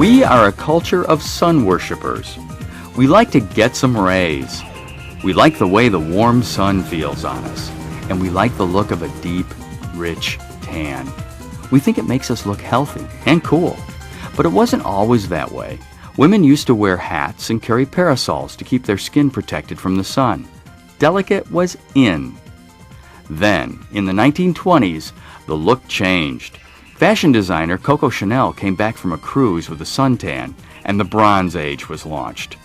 We are a culture of sun worshippers. We like to get some rays. We like the way the warm sun feels on us, and we like the look of a deep, rich tan. We think it makes us look healthy and cool, but it wasn't always that way. Women used to wear hats and carry parasols to keep their skin protected from the sun. Delicate was in. Then, in the 1920s, the look changed. Fashion designer Coco Chanel came back from a cruise with a suntan, and the Bronze Age was launched.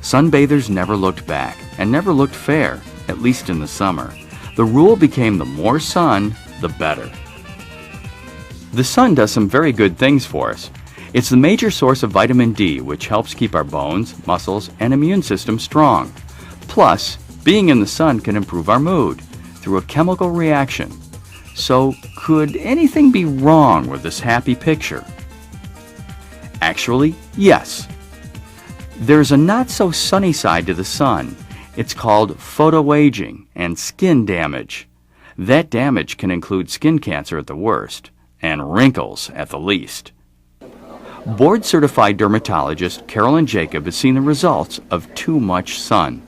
Sunbathers never looked back, and never looked fair, at least in the summer. The rule became the more sun, the better. The sun does some very good things for us. It's the major source of vitamin D, which helps keep our bones, muscles, and immune system strong. Plus, being in the sun can improve our mood through a chemical reaction. So, could anything be wrong with this happy picture? Actually, yes. There's a not-so-sunny side to the sun. It's called photoaging and skin damage. That damage can include skin cancer at the worst, and wrinkles at the least. Board-certified dermatologist Carolyn Jacob has seen the results of too much sun.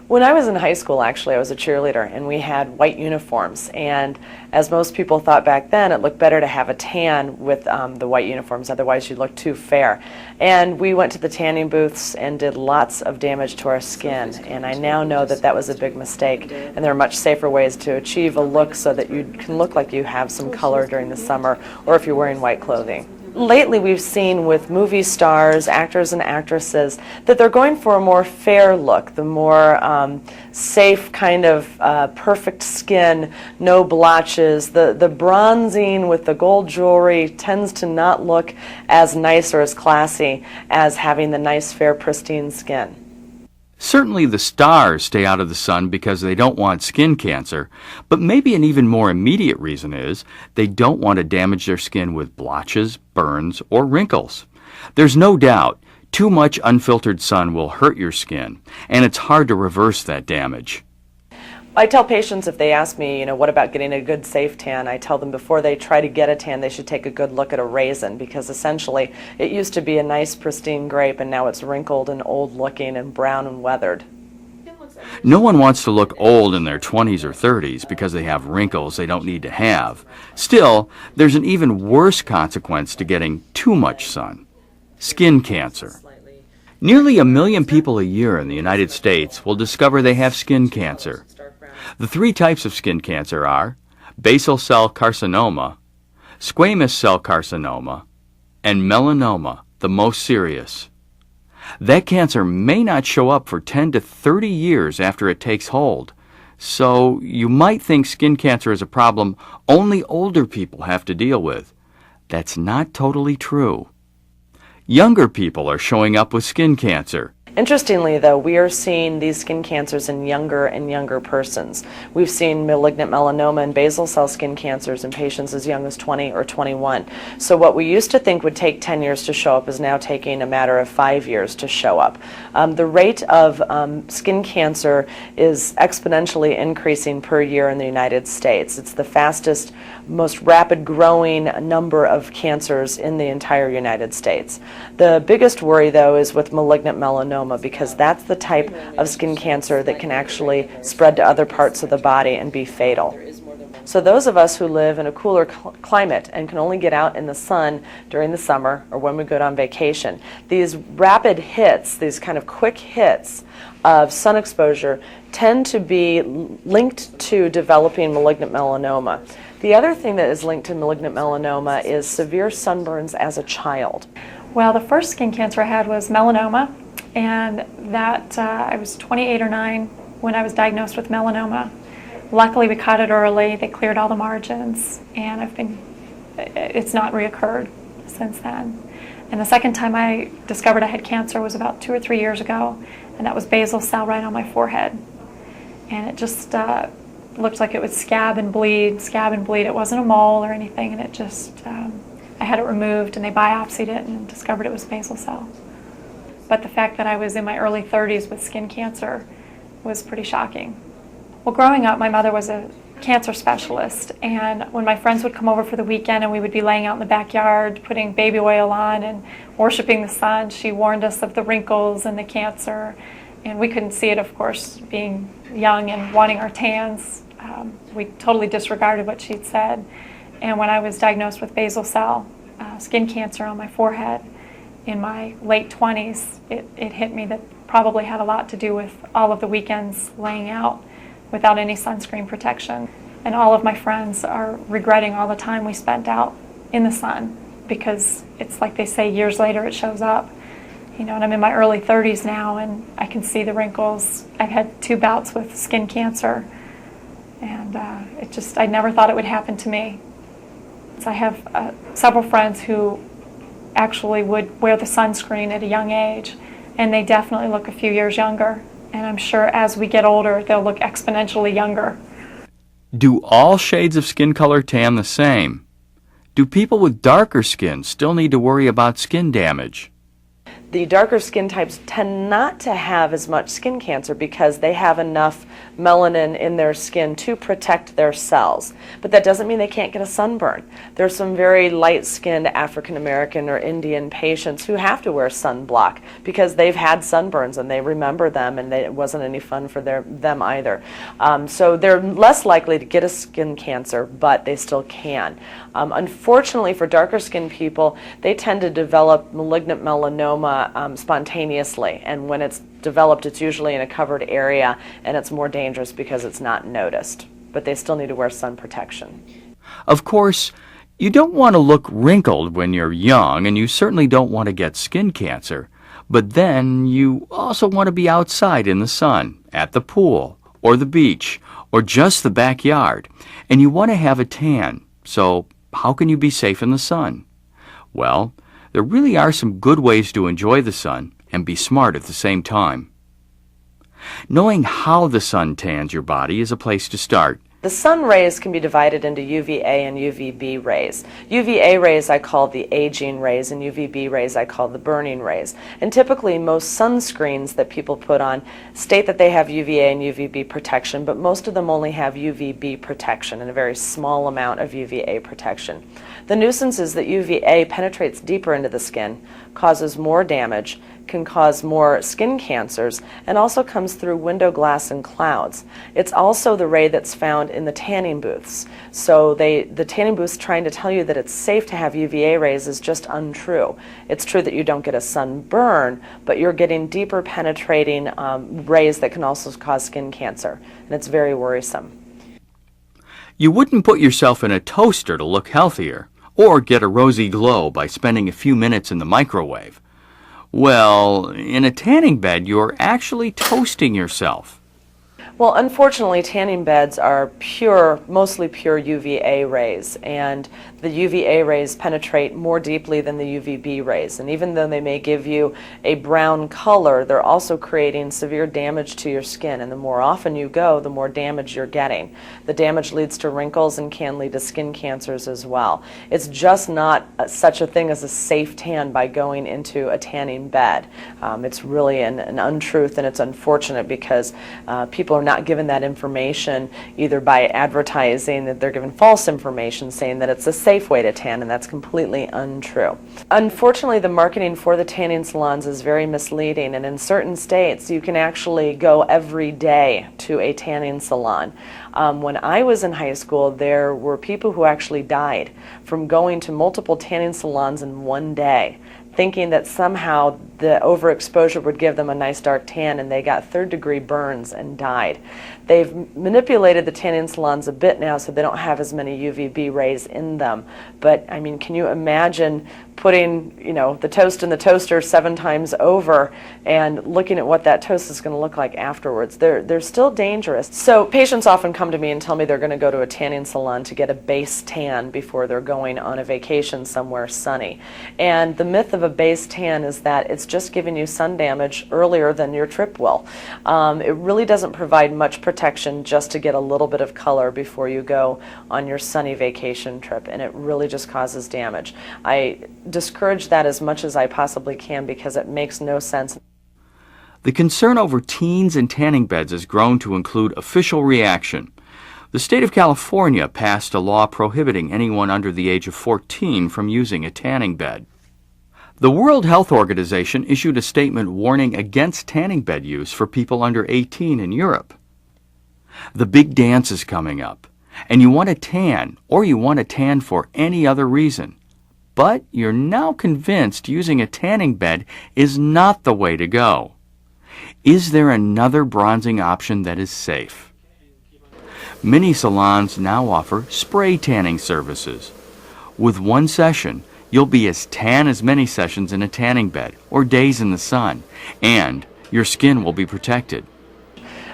When I was in high school, actually, I was a cheerleader, and we had white uniforms. And as most people thought back then, it looked better to have a tan with the white uniforms, otherwise you'd look too fair. And we went to the tanning booths and did lots of damage to our skin. And I now know that that was a big mistake. And there are much safer ways to achieve a look so that you can look like you have some color during the summer, or if you're wearing white clothing. Lately, we've seen with movie stars, actors and actresses, that they're going for a more fair look, the more safe kind of perfect skin, no blotches. The bronzing with the gold jewelry tends to not look as nice or as classy as having the nice, fair, pristine skin. Certainly the stars stay out of the sun because they don't want skin cancer, but maybe an even more immediate reason is they don't want to damage their skin with blotches, burns, or wrinkles. There's no doubt too much unfiltered sun will hurt your skin, and it's hard to reverse that damage. I tell patients, if they ask me, what about getting a good safe tan, I tell them before they try to get a tan, they should take a good look at a raisin, because essentially it used to be a nice pristine grape and now it's wrinkled and old looking and brown and weathered. No one wants to look old in their 20s or 30s because they have wrinkles they don't need to have. Still, there's an even worse consequence to getting too much sun: skin cancer. Nearly 1 million people a year in the United States will discover they have skin cancer. The 3 types of skin cancer are basal cell carcinoma, squamous cell carcinoma, and melanoma, the most serious. That cancer may not show up for 10 to 30 years after it takes hold. So you might think skin cancer is a problem only older people have to deal with. That's not totally true. Younger people are showing up with skin cancer. Interestingly, though, we are seeing these skin cancers in younger and younger persons. We've seen malignant melanoma and basal cell skin cancers in patients as young as 20 or 21. So what we used to think would take 10 years to show up is now taking a matter of 5 years to show up. The rate of skin cancer is exponentially increasing per year in the United States. It's the fastest, most rapid growing number of cancers in the entire United States. The biggest worry, though, is with malignant melanoma, because that's the type of skin cancer that can actually spread to other parts of the body and be fatal. So those of us who live in a cooler climate and can only get out in the sun during the summer or when we go on vacation, these rapid hits, these kind of quick hits of sun exposure tend to be linked to developing malignant melanoma. The other thing that is linked to malignant melanoma is severe sunburns as a child. Well, the first skin cancer I had was melanoma, and that I was 28 or 9 when I was diagnosed with melanoma. Luckily, we caught it early. They cleared all the margins, and it's not reoccurred since then. And the second time I discovered I had cancer was about 2 or 3 years ago, and that was basal cell right on my forehead. And it just looked like it would scab and bleed. It wasn't a mole or anything, and it just, I had it removed, and they biopsied it and discovered it was basal cell. But the fact that I was in my early 30s with skin cancer was pretty shocking. Well, growing up, my mother was a cancer specialist, and when my friends would come over for the weekend and we would be laying out in the backyard putting baby oil on and worshiping the sun, she warned us of the wrinkles and the cancer, and we couldn't see it, of course, being young and wanting our tans. We totally disregarded what she'd said. And when I was diagnosed with basal cell skin cancer on my forehead in my late 20s, it hit me that probably had a lot to do with all of the weekends laying out without any sunscreen protection. And all of my friends are regretting all the time we spent out in the sun, because it's like they say, years later it shows up. You know, and I'm in my early 30s now, and I can see the wrinkles. I've had 2 bouts with skin cancer, and I never thought it would happen to me. So I have several friends who actually would wear the sunscreen at a young age, and they definitely look a few years younger. And I'm sure as we get older, they'll look exponentially younger. Do all shades of skin color tan the same? Do people with darker skin still need to worry about skin damage? The darker skin types tend not to have as much skin cancer because they have enough melanin in their skin to protect their cells. But that doesn't mean they can't get a sunburn. There's some very light-skinned African American or Indian patients who have to wear sunblock because they've had sunburns and they remember them, and it wasn't any fun for them either. So they're less likely to get a skin cancer, but they still can. Unfortunately, for darker skinned people, they tend to develop malignant melanoma spontaneously, and when it's developed, it's usually in a covered area, and it's more dangerous because it's not noticed. But they still need to wear sun protection. Of course, you don't want to look wrinkled when you're young, and you certainly don't want to get skin cancer. But then you also want to be outside in the sun, at the pool, or the beach, or just the backyard, and you want to have a tan. So how can you be safe in the sun? Well, there really are some good ways to enjoy the sun and be smart at the same time. Knowing how the sun tans your body is a place to start. The sun rays can be divided into UVA and UVB rays. UVA rays I call the aging rays, and UVB rays I call the burning rays. And typically most sunscreens that people put on state that they have UVA and UVB protection, but most of them only have UVB protection and a very small amount of UVA protection. The nuisance is that UVA penetrates deeper into the skin, causes more damage, can cause more skin cancers, and also comes through window glass and clouds. It's also the ray that's found in the tanning booths. So the tanning booths trying to tell you that it's safe to have UVA rays is just untrue. It's true that you don't get a sunburn, but you're getting deeper penetrating rays that can also cause skin cancer, and it's very worrisome. You wouldn't put yourself in a toaster to look healthier, or get a rosy glow by spending a few minutes in the microwave. Well, in a tanning bed, you're actually toasting yourself. Well, unfortunately, tanning beds are mostly pure UVA rays, and the UVA rays penetrate more deeply than the UVB rays. And even though they may give you a brown color, they're also creating severe damage to your skin. And the more often you go, the more damage you're getting. The damage leads to wrinkles and can lead to skin cancers as well. It's just not such a thing as a safe tan by going into a tanning bed. It's really an untruth, and it's unfortunate because people are not given that information either by advertising, that they're given false information saying that it's a safe way to tan, and that's completely untrue. Unfortunately, the marketing for the tanning salons is very misleading, and in certain states you can actually go every day to a tanning salon. When I was in high school, there were people who actually died from going to multiple tanning salons in one day, thinking that somehow the overexposure would give them a nice dark tan, and they got third-degree burns and died. They've manipulated the tanning salons a bit now so they don't have as many UVB rays in them. But, I mean, can you imagine putting, the toast in the toaster 7 times over and looking at what that toast is going to look like afterwards? They're still dangerous. So patients often come to me and tell me they're going to go to a tanning salon to get a base tan before they're going on a vacation somewhere sunny. And the myth of a base tan is that it's just giving you sun damage earlier than your trip will. It really doesn't provide much protection just to get a little bit of color before you go on your sunny vacation trip, and it really just causes damage. I discourage that as much as I possibly can because it makes no sense. The concern over teens and tanning beds has grown to include official reaction. The state of California passed a law prohibiting anyone under the age of 14 from using a tanning bed. The World Health Organization issued a statement warning against tanning bed use for people under 18 in Europe. The big dance is coming up, and you want to tan, or you want to tan for any other reason. But you're now convinced using a tanning bed is not the way to go. Is there another bronzing option that is safe? Many salons now offer spray tanning services. With one session, you'll be as tan as many sessions in a tanning bed or days in the sun, and your skin will be protected.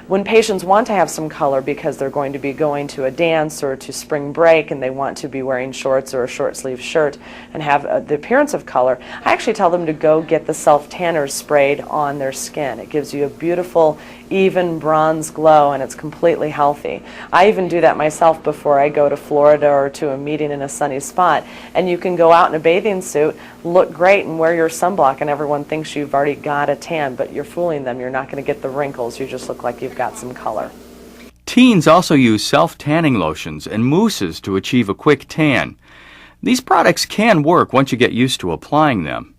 When patients want to have some color because they're going to be going to a dance or to spring break and they want to be wearing shorts or a short sleeve shirt and have the appearance of color, I actually tell them to go get the self-tanner sprayed on their skin. It gives you a beautiful, even bronze glow, and it's completely healthy. I even do that myself before I go to Florida or to a meeting in a sunny spot. And you can go out in a bathing suit, look great, and wear your sunblock, and everyone thinks you've already got a tan, but you're fooling them. You're not going to get the wrinkles. You just look like you've got some color. Teens also use self-tanning lotions and mousses to achieve a quick tan. These products can work once you get used to applying them.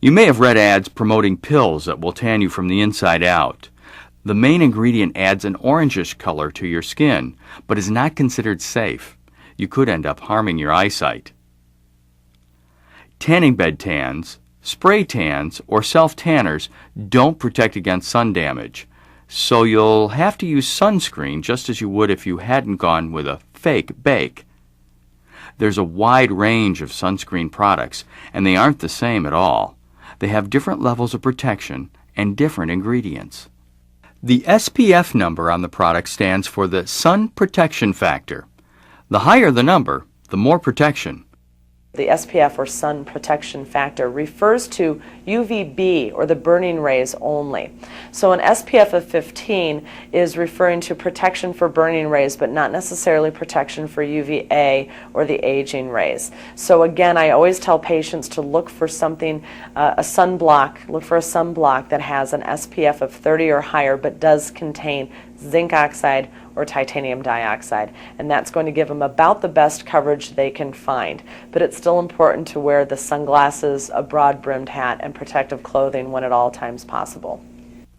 You may have read ads promoting pills that will tan you from the inside out. The main ingredient adds an orangish color to your skin, but is not considered safe. You could end up harming your eyesight. Tanning bed tans, spray tans, or self-tanners don't protect against sun damage, so you'll have to use sunscreen just as you would if you hadn't gone with a fake bake. There's a wide range of sunscreen products, and they aren't the same at all. They have different levels of protection and different ingredients. The SPF number on the product stands for the sun protection factor. The higher the number, the more protection. The SPF, or sun protection factor, refers to UVB, or the burning rays only. So an SPF of 15 is referring to protection for burning rays, but not necessarily protection for UVA or the aging rays. So again, I always tell patients to look for something, look for a sunblock that has an SPF of 30 or higher, but does contain zinc oxide or titanium dioxide, and that's going to give them about the best coverage they can find. But it's still important to wear the sunglasses, a broad-brimmed hat, and protective clothing when at all times possible.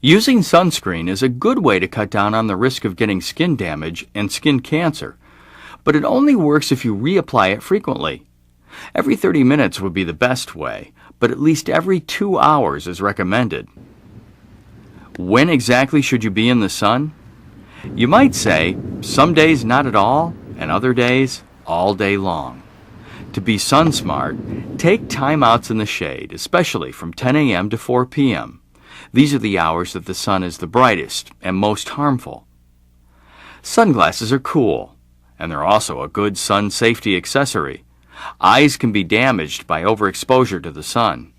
Using sunscreen is a good way to cut down on the risk of getting skin damage and skin cancer, but it only works if you reapply it frequently. Every 30 minutes would be the best way, but at least every 2 hours is recommended. When exactly should you be in the sun? You might say, some days not at all, and other days all day long. To be sun smart, take timeouts in the shade, especially from 10 a.m. to 4 p.m. These are the hours that the sun is the brightest and most harmful. Sunglasses are cool, and they're also a good sun safety accessory. Eyes can be damaged by overexposure to the sun.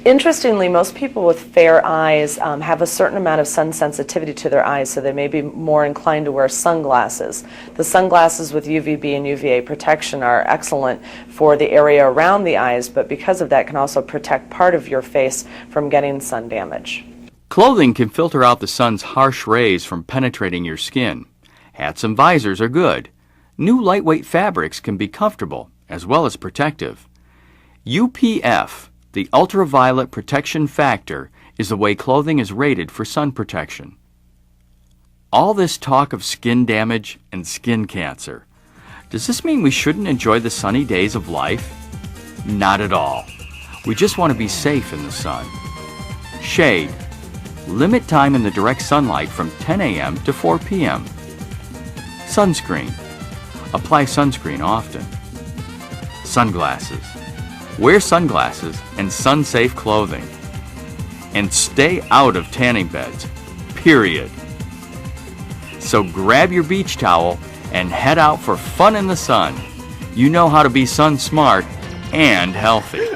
Interestingly, most people with fair eyes have a certain amount of sun sensitivity to their eyes, so they may be more inclined to wear sunglasses. The sunglasses with UVB and UVA protection are excellent for the area around the eyes, but because of that can also protect part of your face from getting sun damage. Clothing can filter out the sun's harsh rays from penetrating your skin. Hats and visors are good. New lightweight fabrics can be comfortable as well as protective. UPF, the ultraviolet protection factor, is the way clothing is rated for sun protection. All this talk of skin damage and skin cancer. Does this mean we shouldn't enjoy the sunny days of life? Not at all. We just want to be safe in the sun. Shade. Limit time in the direct sunlight from 10 a.m. to 4 p.m. Sunscreen. Apply sunscreen often. Sunglasses. Wear sunglasses and sun-safe clothing. And stay out of tanning beds, period. So grab your beach towel and head out for fun in the sun. You know how to be sun smart and healthy.